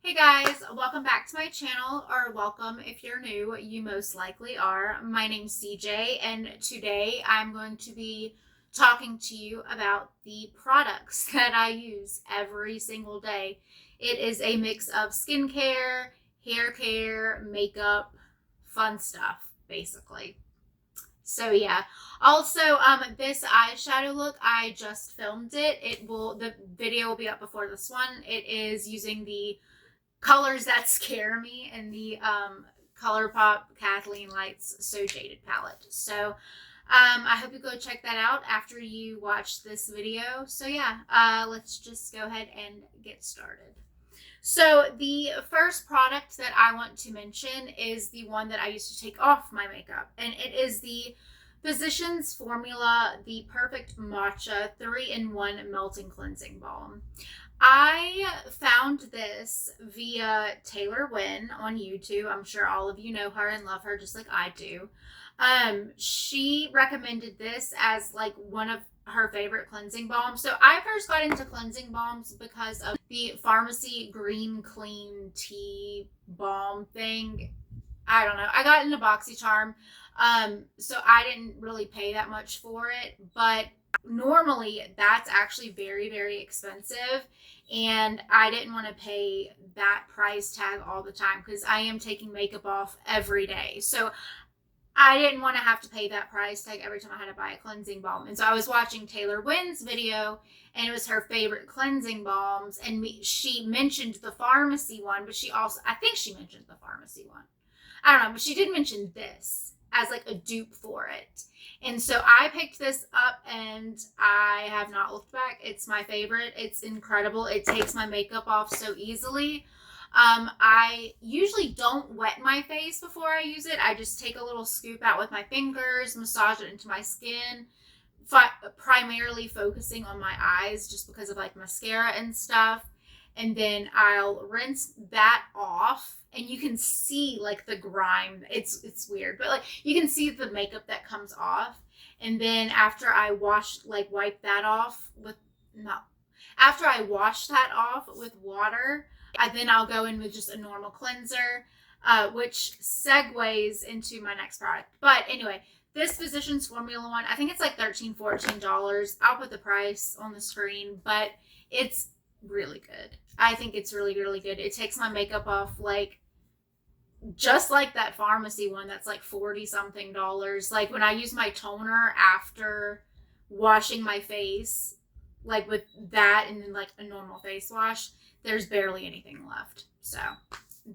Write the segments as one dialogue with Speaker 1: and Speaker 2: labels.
Speaker 1: Hey guys, welcome back to my channel, or welcome if you're new, you most likely are. My name's CJ, and today I'm going to be talking to you about the products that I use every single day. It is a mix of skincare, hair care, makeup, fun stuff, basically. So yeah. Also, this eyeshadow look, I just filmed it. The video will be up before this one. It is using the colors that scare me and the ColourPop Kathleen Lights So Jaded palette. So I hope you go check that out after you watch this video. So yeah, let's just go ahead and get started. So the first product that I want to mention is the one that I used to take off my makeup, and it is the Physicians Formula, the Perfect Matcha 3-in-1 Melting Cleansing Balm. I found this via Taylor Wynn on YouTube. I'm sure all of you know her and love her just like I do. She recommended this as like one of her favorite cleansing balms. So I first got into cleansing balms because of the pharmacy green clean tea balm thing. I don't know. I got into BoxyCharm. So I didn't really pay that much for it, but normally that's actually very, very expensive. And I didn't want to pay that price tag all the time because I am taking makeup off every day. So I didn't want to have to pay that price tag every time I had to buy a cleansing balm. And so I was watching Taylor Wynn's video, and it was her favorite cleansing balms. And she mentioned the pharmacy one, but I think she mentioned the pharmacy one. I don't know, but she did mention this as like a dupe for it. And so I picked this up and I have not looked back. It's my favorite. It's incredible. It takes my makeup off so easily. I usually don't wet my face before I use it. I just take a little scoop out with my fingers, massage it into my skin, primarily focusing on my eyes just because of like mascara and stuff. And then I'll rinse that off, and you can see like the grime. It's weird, but like you can see the makeup that comes off. And then after I wipe that off with after I wash that off with water, then I'll go in with just a normal cleanser, which segues into my next product. But anyway, this Physicians Formula one, I think it's like $13, $14. I'll put the price on the screen, but it's really good. I think it's really, really good. It takes my makeup off like just like that pharmacy one that's like 40 something dollars. Like when I use my toner after washing my face, like with that and then like a normal face wash, there's barely anything left. So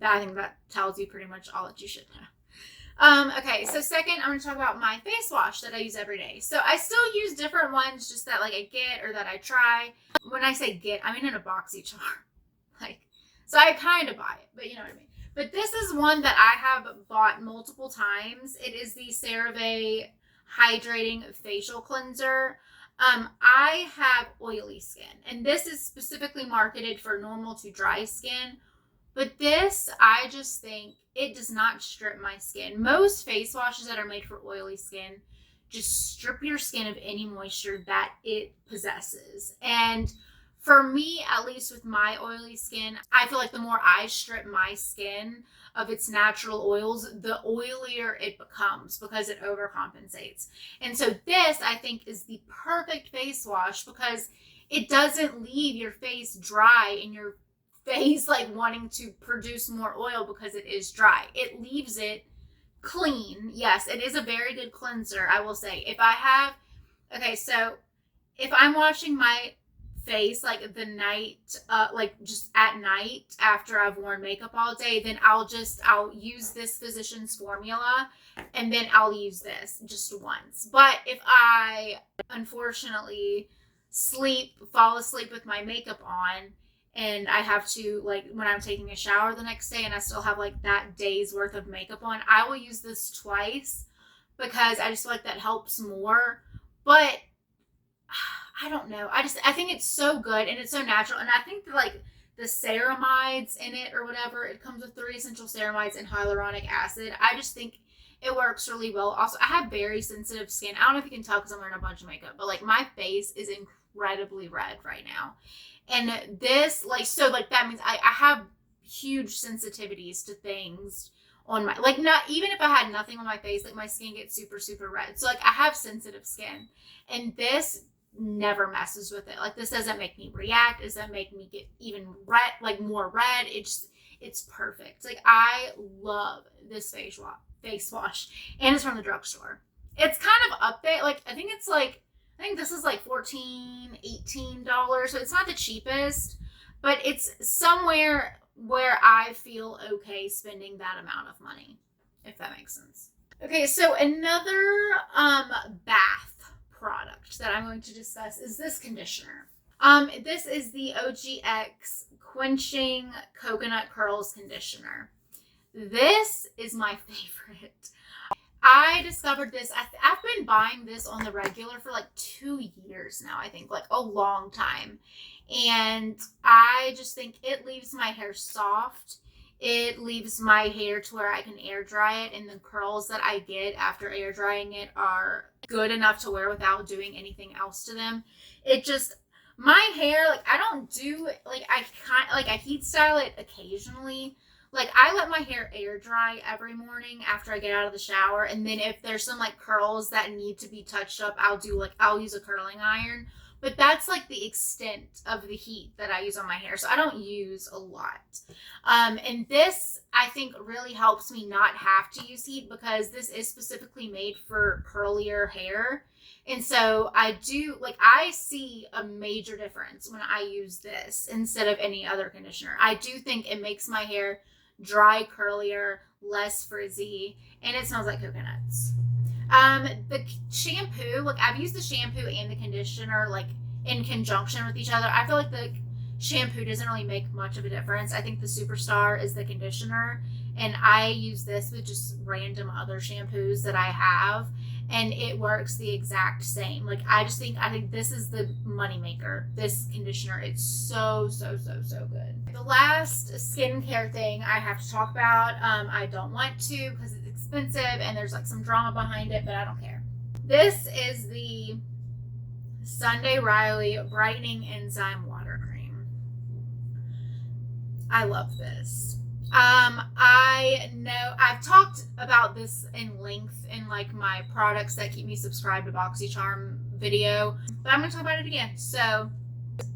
Speaker 1: I think that tells you pretty much all that you should know. Okay, so second, I'm going to talk about my face wash that I use every day. So I still use different ones just that like I get or that I try. When I say get, I mean in a BoxyCharm. So I kind of buy it, but you know what I mean. But this is one that I have bought multiple times. It is the Cerave Hydrating Facial Cleanser. I have oily skin, and this is specifically marketed for normal to dry skin. But this, I just think it does not strip my skin. Most face washes that are made for oily skin just strip your skin of any moisture that it possesses. And for me, at least with my oily skin, I feel like the more I strip my skin of its natural oils, the oilier it becomes because it overcompensates. And so this, I think, is the perfect face wash because it doesn't leave your face dry and your face like wanting to produce more oil because it is dry. It leaves it clean. Yes, it is a very good cleanser, I will say. So if I'm washing my face like the night, like just at night after I've worn makeup all day, then I'll use this Physicians Formula, and then I'll use this just once. But if I unfortunately fall asleep with my makeup on, and I have to, like, when I'm taking a shower the next day and I still have like that day's worth of makeup on, I will use this twice because I just feel like that helps more. But I don't know. I think it's so good and it's so natural. And I think that like the ceramides in it or whatever, it comes with 3 essential ceramides and hyaluronic acid. I just think it works really well. Also, I have very sensitive skin. I don't know if you can tell because I'm wearing a bunch of makeup, but like my face is incredibly red right now. And this, like, so like that means I have huge sensitivities to things on my, like, not even if I had nothing on my face, like my skin gets super, super red. So like I have sensitive skin, and this never messes with it. Like this doesn't make me react. It doesn't make me get even red, like more red. It's perfect. Like I love this face wash, and it's from the drugstore. It's kind of up there. Like I think this is like $14, $18. So it's not the cheapest, but it's somewhere where I feel okay spending that amount of money, if that makes sense. Okay, so another bath product that I'm going to discuss is this conditioner. This is the OGX Quenching Coconut Curls Conditioner. This is my favorite. I discovered this. I've been buying this on the regular for like 2 years now, I think, like a long time. And I just think it leaves my hair soft. It leaves my hair to where I can air dry it, and the curls that I get after air drying it are good enough to wear without doing anything else to them. It just, my hair, like I don't do, like I heat style it occasionally. Like I let my hair air dry every morning after I get out of the shower, and then if there's some like curls that need to be touched up, I'll use a curling iron. But that's like the extent of the heat that I use on my hair. So I don't use a lot. And this, I think, really helps me not have to use heat, because this is specifically made for curlier hair. And so I see a major difference when I use this instead of any other conditioner. I do think it makes my hair dry, curlier, less frizzy, and it smells like coconuts. The shampoo, like I've used the shampoo and the conditioner like in conjunction with each other. I feel like the shampoo doesn't really make much of a difference. I think the superstar is the conditioner, and I use this with just random other shampoos that I have, and it works the exact same. Like I think this is the moneymaker, this conditioner. It's so good. The last skincare thing I have to talk about, I don't want to because it's expensive and there's like some drama behind it, but I don't care. This is the Sunday Riley Brightening Enzyme Water Cream. I love this. I know I've talked about this in length in like my products that keep me subscribed to BoxyCharm video, but I'm going to talk about it again. So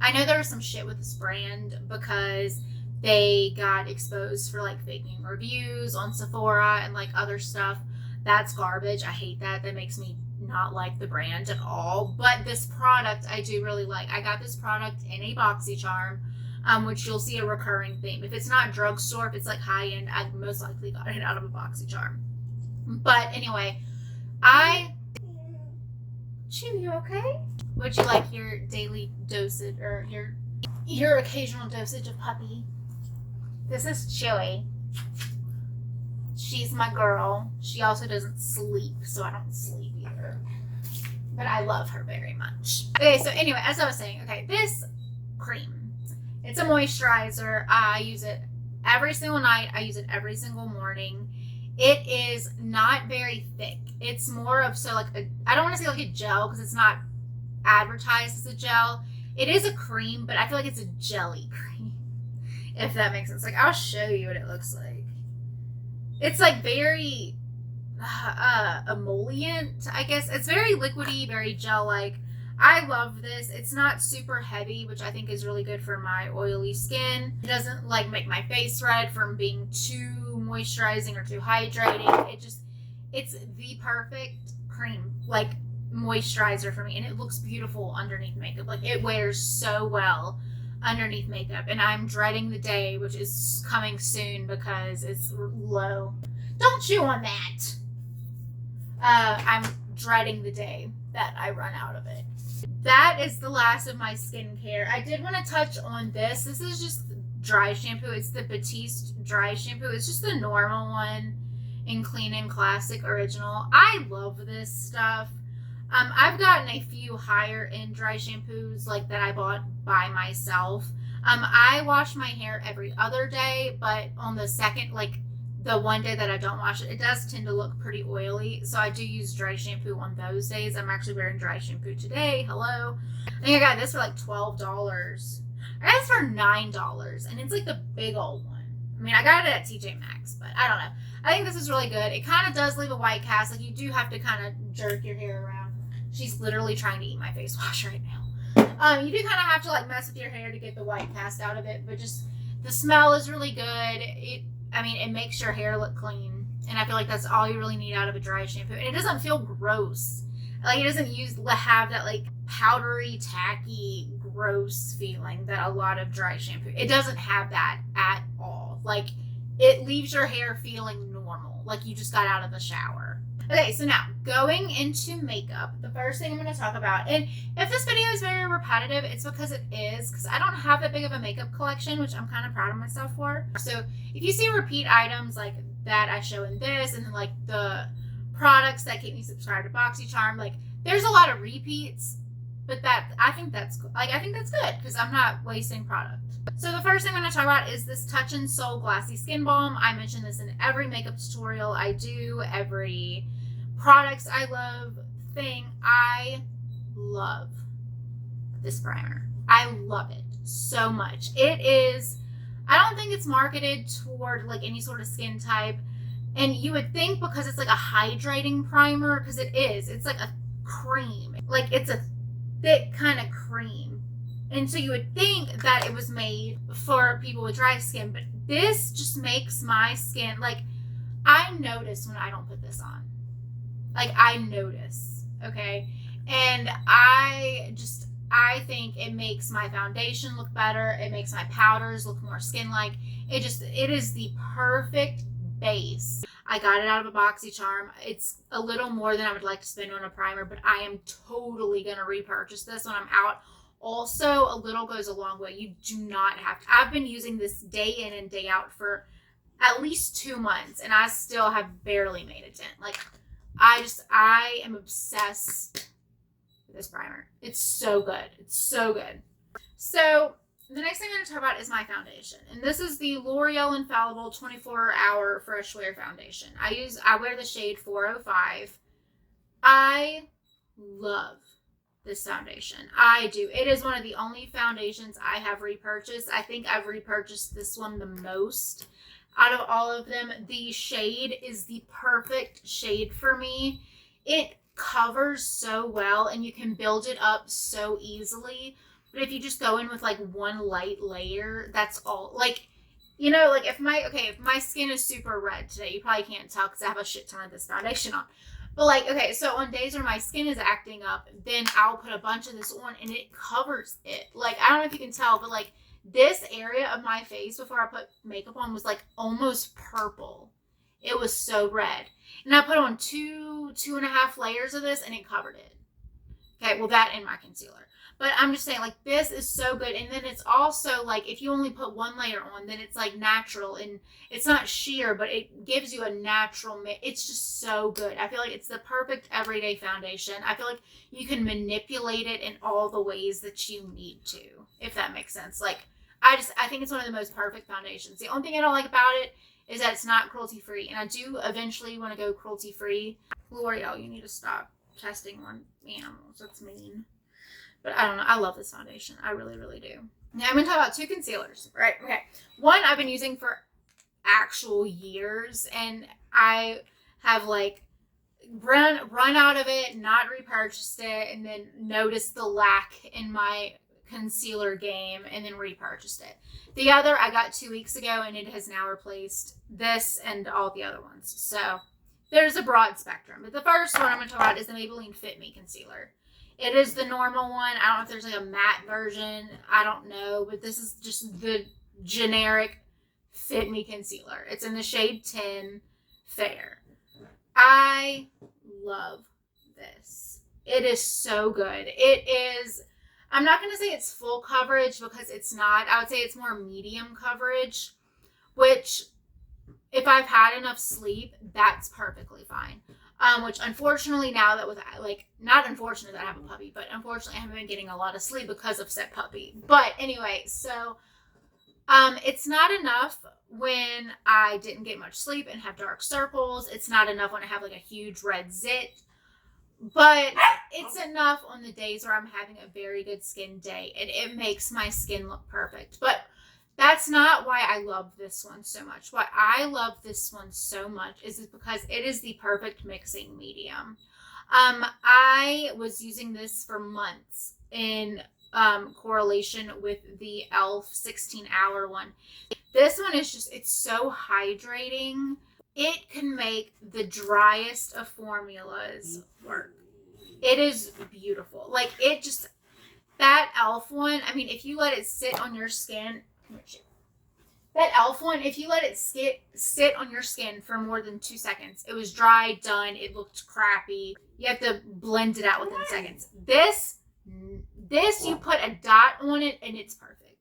Speaker 1: I know there was some shit with this brand because they got exposed for like faking reviews on Sephora and like other stuff. That's garbage. I hate that. That makes me not like the brand at all. But this product I do really like. I got this product in a BoxyCharm, which you'll see a recurring theme. If it's not drugstore, if it's like high end, I most likely got it out of a BoxyCharm. But anyway, Chew, you okay? Would you like your daily dosage or your occasional dosage of puppy? This is Chewy. She's my girl. She also doesn't sleep, so I don't sleep either. But I love her very much. Okay, so anyway, as I was saying, okay, this cream, it's a moisturizer. I use it every single night. I use it every single morning. It is not very thick. It's more of, I don't want to say like a gel because it's not advertised as a gel. It is a cream, but I feel like it's a jelly cream, if that makes sense. Like, I'll show you what it looks like. It's like very emollient, I guess. It's very liquidy, very gel-like. I love this. It's not super heavy, which I think is really good for my oily skin. It doesn't like make my face red from being too moisturizing or too hydrating. It's the perfect cream, like moisturizer for me, and it looks beautiful underneath makeup. Like it wears so well underneath makeup, and I'm dreading the day, which is coming soon because it's low. Don't chew on that. I'm dreading the day that I run out of it. That is the last of my skincare. I did want to touch on this. This is just dry shampoo. It's the Batiste dry shampoo. It's just the normal one in Clean and Classic Original. I love this stuff. I've gotten a few higher end dry shampoos like that I bought by myself. I wash my hair every other day, but on the second, like the one day that I don't wash it, it does tend to look pretty oily. So I do use dry shampoo on those days. I'm actually wearing dry shampoo today. Hello. I think I got this for like $12. I got this for $9, and it's like the big old one. I mean, I got it at TJ Maxx, but I don't know. I think this is really good. It kind of does leave a white cast. Like, you do have to kind of jerk your hair around. She's literally trying to eat my face wash right now. You do kind of have to, like, mess with your hair to get the white cast out of it, but just the smell is really good. It makes your hair look clean, and I feel like that's all you really need out of a dry shampoo. And it doesn't feel gross. Like, it doesn't have that, like, powdery, tacky, gross feeling that a lot of dry shampoo. It doesn't have that at all. Like, it leaves your hair feeling normal, like you just got out of the shower. Okay, so now going into makeup, the first thing I'm going to talk about, and if this video is very repetitive, it's because it is, because I don't have that big of a makeup collection, which I'm kind of proud of myself for. So if you see repeat items like that I show in this, and then like the products that keep me subscribed to BoxyCharm, like there's a lot of repeats, but I think that's good because I'm not wasting product. So the first thing I'm going to talk about is this Touch in Sol Glassy Skin Balm. I mention this in every makeup tutorial I do, every products I love thing. I love this primer. I love it so much. It is, I don't think it's marketed toward like any sort of skin type. And you would think because it's like a hydrating primer, because it is, it's like a cream. Like it's a thick kind of cream. And so you would think that it was made for people with dry skin, but this just makes my skin, like, I notice when I don't put this on. Like, I notice, okay? And I think it makes my foundation look better. It makes my powders look more skin-like. It is the perfect base. I got it out of a BoxyCharm. It's a little more than I would like to spend on a primer, but I am totally going to repurchase this when I'm out. Also, a little goes a long way. You do not have to. I've been using this day in and day out for at least 2 months, and I still have barely made a dent. Like, I am obsessed with this primer. It's so good. It's so good. So the next thing I'm going to talk about is my foundation. And this is the Loreal Infallible 24-Hour Fresh Wear Foundation. I wear the shade 405. I love this foundation. I do. It is one of the only foundations I have repurchased. I think I've repurchased this one the most out of all of them. The shade is the perfect shade for me. It covers so well and you can build it up so easily. But if you just go in with like one light layer, that's all. Like, you know, like if my skin is super red today, you probably can't tell because I have a shit ton of this foundation on. But like, okay, so on days where my skin is acting up, then I'll put a bunch of this on and it covers it. Like, I don't know if you can tell, but like this area of my face before I put makeup on was like almost purple. It was so red. And I put on two and a half layers of this and it covered it. Okay, well that and my concealer. But I'm just saying, like, this is so good. And then it's also, like, if you only put one layer on, then it's, like, natural. And it's not sheer, but it gives you a natural mix. It's just so good. I feel like it's the perfect everyday foundation. I feel like you can manipulate it in all the ways that you need to, if that makes sense. Like, I think it's one of the most perfect foundations. The only thing I don't like about it is that it's not cruelty-free. And I do eventually want to go cruelty-free. L'Oreal, you need to stop testing on animals. That's mean. But I don't know. I love this foundation. I really, really do. Now I'm going to talk about 2 concealers. Right? Okay. One I've been using for actual years. And I have like run out of it, not repurchased it, and then noticed the lack in my concealer game and then repurchased it. The other I got 2 weeks ago and it has now replaced this and all the other ones. So there's a broad spectrum. But the first one I'm going to talk about is the Maybelline Fit Me Concealer. It is the normal one. I don't know if there's like a matte version. I don't know. But this is just the generic Fit Me Concealer. It's in the shade 10 Fair. I love this. It is so good. It is, I'm not going to say it's full coverage because it's not. I would say it's more medium coverage, which if I've had enough sleep, that's perfectly fine. Which unfortunately now that with like, not unfortunate that I have a puppy, but unfortunately I haven't been getting a lot of sleep because of said puppy. But anyway, so it's not enough when I didn't get much sleep and have dark circles. It's not enough when I have like a huge red zit. But it's enough on the days where I'm having a very good skin day and it makes my skin look perfect. But That's not why I love this one so much. Why I love this one so much is because it is the perfect mixing medium. I was using this for months in correlation with the e.l.f. 16-hour one. This one is just, it's so hydrating. It can make the driest of formulas work. It is beautiful. Like, it just, that e.l.f. one, I mean, if you let it sit on your skin, that e.l.f. one, if you let it sit on your skin for more than 2 seconds, it was dry, done, it looked crappy. You have to blend it out within seconds. This, you put a dot on it and it's perfect.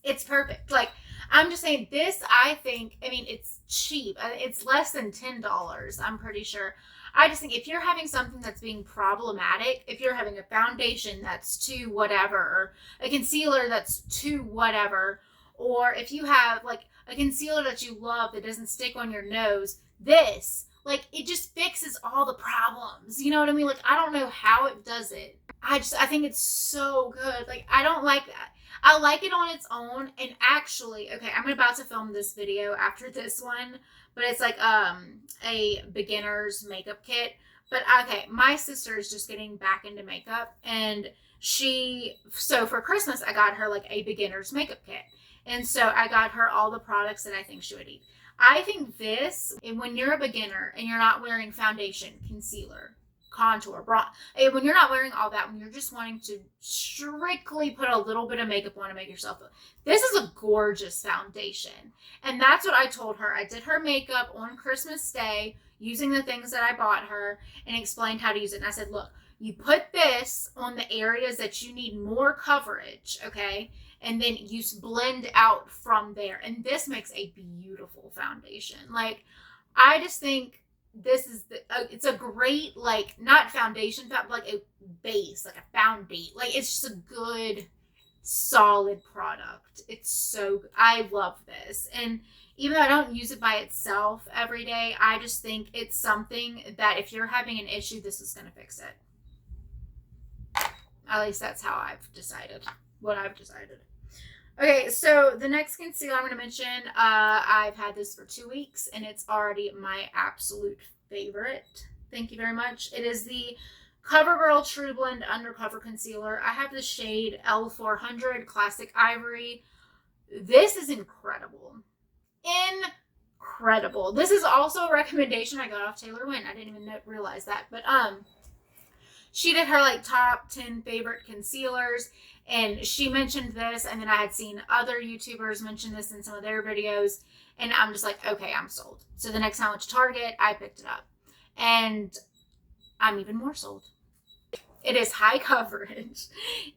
Speaker 1: It's perfect. Like, I'm just saying, this, I think, I mean, it's cheap. It's less than $10, I'm pretty sure. I just think if you're having something that's being problematic, if you're having a foundation that's too whatever, or a concealer that's too whatever, or if you have like a concealer that you love that doesn't stick on your nose, this, like, it just fixes all the problems. You know what I mean? Like, I don't know how it does it. I think it's so good. Like, I don't like that. I like it on its own. And actually, okay, I'm about to film this video after this one, but it's like a beginner's makeup kit. But okay, my sister is just getting back into makeup, and so for Christmas, I got her like a beginner's makeup kit. And so I got her all the products that I think she would need. I think this, when you're a beginner and you're not wearing foundation, concealer, contour, bronze, when you're not wearing all that, when you're just wanting to strictly put a little bit of makeup on to make yourself look, this is a gorgeous foundation. And that's what I told her. I did her makeup on Christmas Day using the things that I bought her and explained how to use it. And I said, look, you put this on the areas that you need more coverage, okay? And then you blend out from there. And this makes a beautiful foundation. Like, I just think this is, it's a great, like, not foundation, but like a base, like a foundation. Like, it's just a good, solid product. It's so good. I love this. And even though I don't use it by itself every day, I just think it's something that if you're having an issue, this is going to fix it. At least that's how I've decided. What I've decided. Okay, so the next concealer I'm going to mention, I've had this for 2 weeks, and it's already my absolute favorite. Thank you very much. It is the CoverGirl True Blend Undercover Concealer. I have the shade L400 Classic Ivory. This is incredible. Incredible. This is also a recommendation I got off Taylor Wynn. I didn't even realize that, but she did her like top 10 favorite concealers, and she mentioned this, and then I had seen other YouTubers mention this in some of their videos, and I'm just like, okay, I'm sold. So the next time I went to Target, I picked it up, and I'm even more sold. It is high coverage.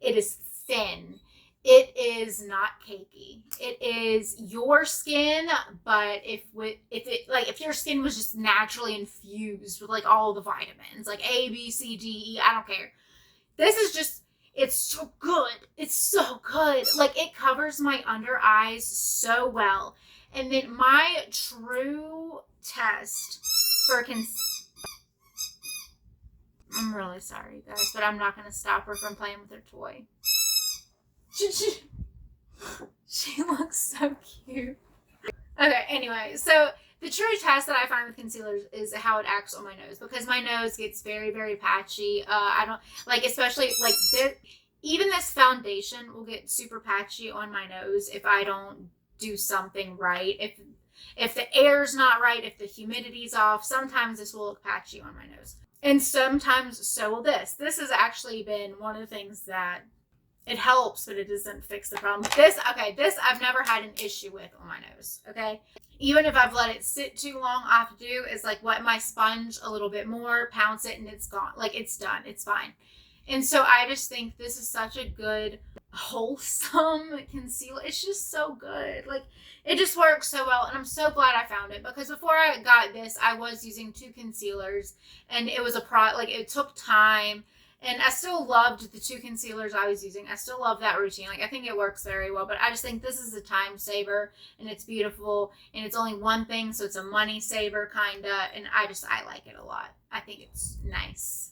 Speaker 1: It is thin. It is not cakey. It is your skin, but if your skin was just naturally infused with like all the vitamins, like A, B, C, D, E, I don't care. This is just, it's so good. It's so good. Like, it covers my under eyes so well. And then my true test for I'm really sorry, guys, but I'm not going to stop her from playing with her toy. She looks so cute. Okay, anyway, so the true test that I find with concealers is how it acts on my nose, because my nose gets very, very patchy. I don't like, especially like this, even this foundation will get super patchy on my nose if I don't do something right. If the air's not right, if the humidity's off, sometimes this will look patchy on my nose. And sometimes so will this. This has actually been one of the things that it helps, but it doesn't fix the problem. This I've never had an issue with on my nose, okay? Even if I've let it sit too long, all I have to do is like wet my sponge a little bit more, pounce it, and it's gone. Like, it's done. It's fine. And so I just think this is such a good, wholesome concealer. It's just so good. Like, it just works so well, and I'm so glad I found it, because before I got this, I was using 2 concealers, and it was it took time. And I still loved the 2 concealers I was using. I still love that routine. Like, I think it works very well. But I just think this is a time saver, and it's beautiful. And it's only one thing, so it's a money saver, kind of. And I like it a lot. I think it's nice.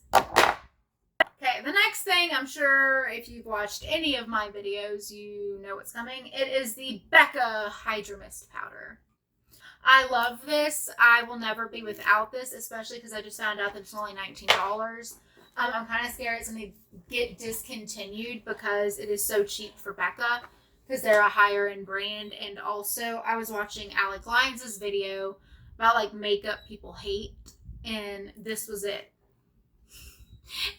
Speaker 1: Okay, the next thing, I'm sure if you've watched any of my videos, you know what's coming. It is the Becca Hydro Mist Powder. I love this. I will never be without this, especially because I just found out that it's only $19. I'm kind of scared it's going to get discontinued because it is so cheap for Becca, because they're a higher end brand. And also, I was watching Alec Lyons' video about like makeup people hate, and this was it.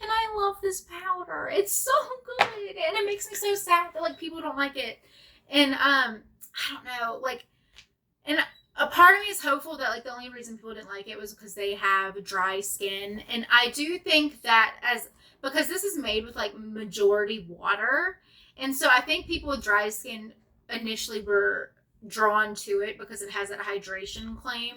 Speaker 1: And I love this powder. It's so good, and it makes me so sad that like people don't like it. And I don't know, like, and a part of me is hopeful that like the only reason people didn't like it was because they have dry skin. And I do think that because this is made with like majority water, and so I think people with dry skin initially were drawn to it because it has that hydration claim.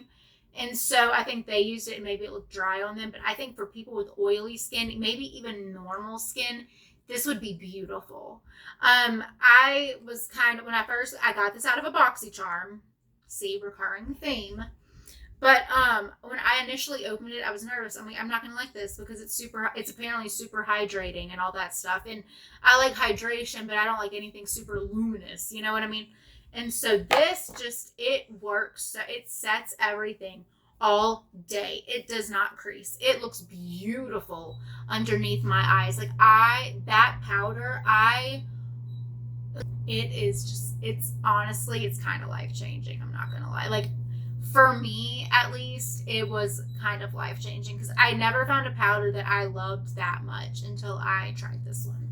Speaker 1: And so I think they used it and maybe it looked dry on them. But I think for people with oily skin, maybe even normal skin, this would be beautiful. I was kind of, when I got this out of a BoxyCharm, see, recurring theme. But when I initially opened it, I was nervous. I'm like, I'm not going to like this because it's apparently super hydrating and all that stuff. And I like hydration, but I don't like anything super luminous. You know what I mean? And so this it works. So it sets everything all day. It does not crease. It looks beautiful underneath my eyes. Like that powder, it's honestly, it's kind of life-changing. I'm not going to lie. Like for me, at least, it was kind of life-changing because I never found a powder that I loved that much until I tried this one.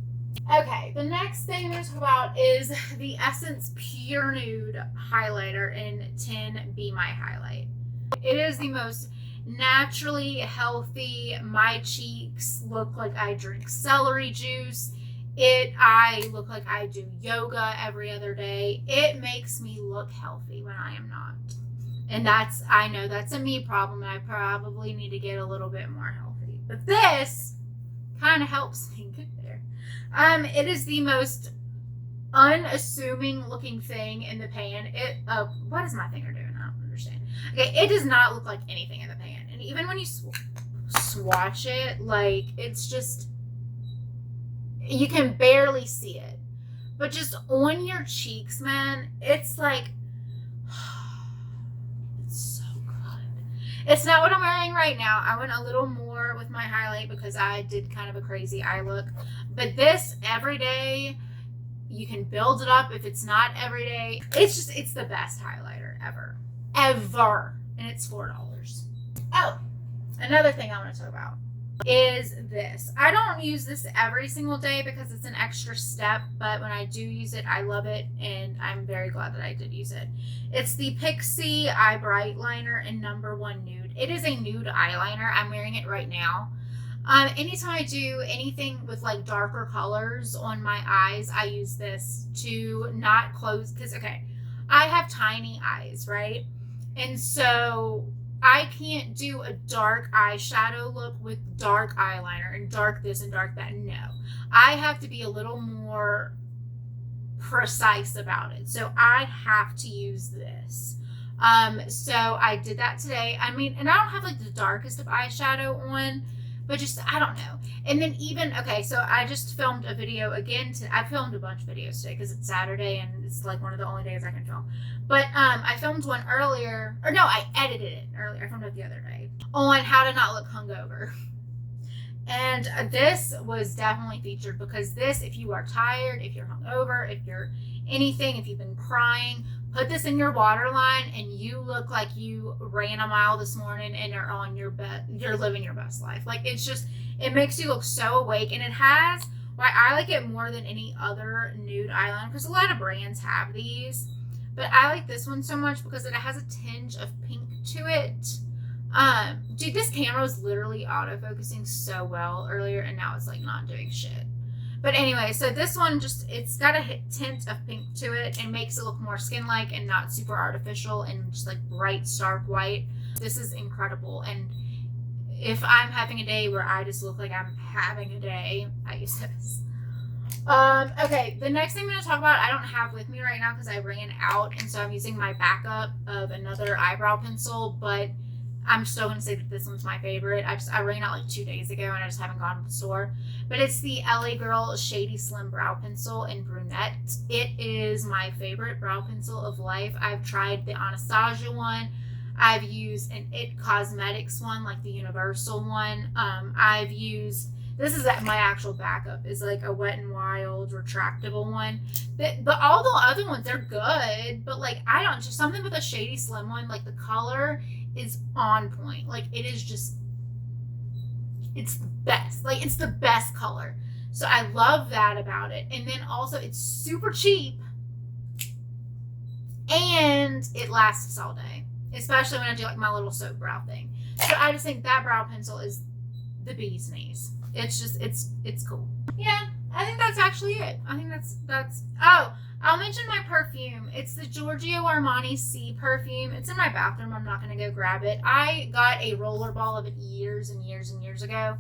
Speaker 1: Okay, the next thing I'm going to talk about is the Essence Pure Nude Highlighter in 10 Be My Highlight. It is the most naturally healthy. My cheeks look like I drink celery juice. I look like I do yoga every other day. It makes me look healthy when I am not. And I know that's a me problem, and I probably need to get a little bit more healthy. But this kind of helps me get there. It is the most unassuming looking thing in the pan. What is my finger doing? I don't understand. Okay, it does not look like anything in the pan. And even when you swatch it, like, it's just, you can barely see it. But just on your cheeks, man, it's like, it's so good. It's not what I'm wearing right now. I went a little more with my highlight because I did kind of a crazy eye look. But this, every day, you can build it up if it's not every day. It's the best highlighter ever. Ever. And it's $4. Oh, another thing I want to talk about is this. I don't use this every single day because it's an extra step, but when I do use it, I love it, and I'm very glad that I did use it. It's the Pixie Eye Bright Liner in number 1 Nude. It is a nude eyeliner. I'm wearing it right now. Anytime I do anything with like darker colors on my eyes, I use this to not close, because okay, I have tiny eyes, right? And so I can't do a dark eyeshadow look with dark eyeliner and dark this and dark that. No, I have to be a little more precise about it. So I have to use this. So I did that today. I mean, and I don't have like the darkest of eyeshadow on, but just, I don't know. And then even, okay, so I just filmed a video again. I filmed a bunch of videos today because it's Saturday and it's like one of the only days I can film. But I filmed one earlier, or no, I edited it earlier. I filmed it the other day on how to not look hungover. And this was definitely featured because this, if you are tired, if you're hungover, if you're anything, if you've been crying, put this in your waterline and you look like you ran a mile this morning and are on your bed. You're living your best life. Like, it's just, it makes you look so awake. And it has, why I like it more than any other nude eyeliner, because a lot of brands have these, but I like this one so much because it has a tinge of pink to it. Dude, this camera was literally autofocusing so well earlier, and now it's like not doing shit. But anyway, so this one it's got a tint of pink to it and makes it look more skin-like and not super artificial and just like bright, stark white. This is incredible. And if I'm having a day where I just look like I'm having a day, I use this. Okay, the next thing I'm going to talk about, I don't have with me right now because I ran out, and so I'm using my backup of another eyebrow pencil, but I'm still going to say that this one's my favorite. I ran out like 2 days ago and I just haven't gone to the store. But it's the LA Girl Shady Slim Brow Pencil in Brunette. It is my favorite brow pencil of life. I've tried the Anastasia one. I've used an It Cosmetics one, like the universal one. I've used, this is my actual backup, is like a Wet n Wild retractable one. But all the other ones, they're good. But like, I don't, just something with a Shady Slim one, like the color is on point. Like, it is just, it's the best. Like, it's the best color. So I love that about it. And then also, it's super cheap and it lasts all day, especially when I do like my little soap brow thing. So I just think that brow pencil is the bee's knees. It's just, it's cool. Yeah, I think that's actually it. I think that's oh, I'll mention my perfume. It's the Giorgio Armani C perfume. It's in my bathroom. I'm not going to go grab it. I got a roller ball of it years and years and years ago,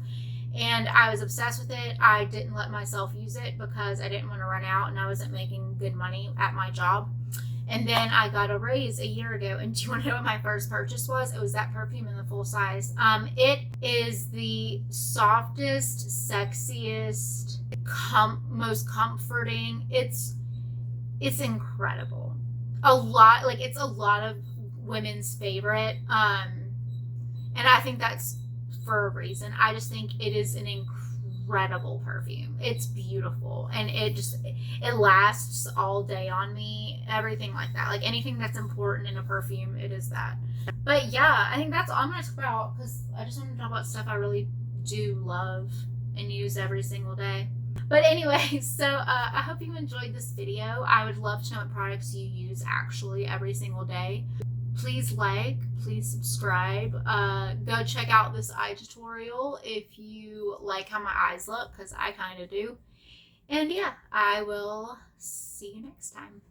Speaker 1: and I was obsessed with it. I didn't let myself use it because I didn't want to run out, and I wasn't making good money at my job. And then I got a raise a year ago, and do you want to know what my first purchase was? It was that perfume in the full size. It is the softest, sexiest, most comforting. It's incredible. It's a lot of women's favorite. And I think that's for a reason. I just think it is an incredible perfume. It's beautiful, and it lasts all day on me. Everything like that. Like, anything that's important in a perfume, it is that. But yeah, I think that's all I'm going to talk about, because I just want to talk about stuff I really do love and use every single day. But anyway, so I hope you enjoyed this video. I would love to know what products you use actually every single day. Please like, please subscribe. Go check out this eye tutorial if you like how my eyes look, because I kind of do. And yeah, I will see you next time.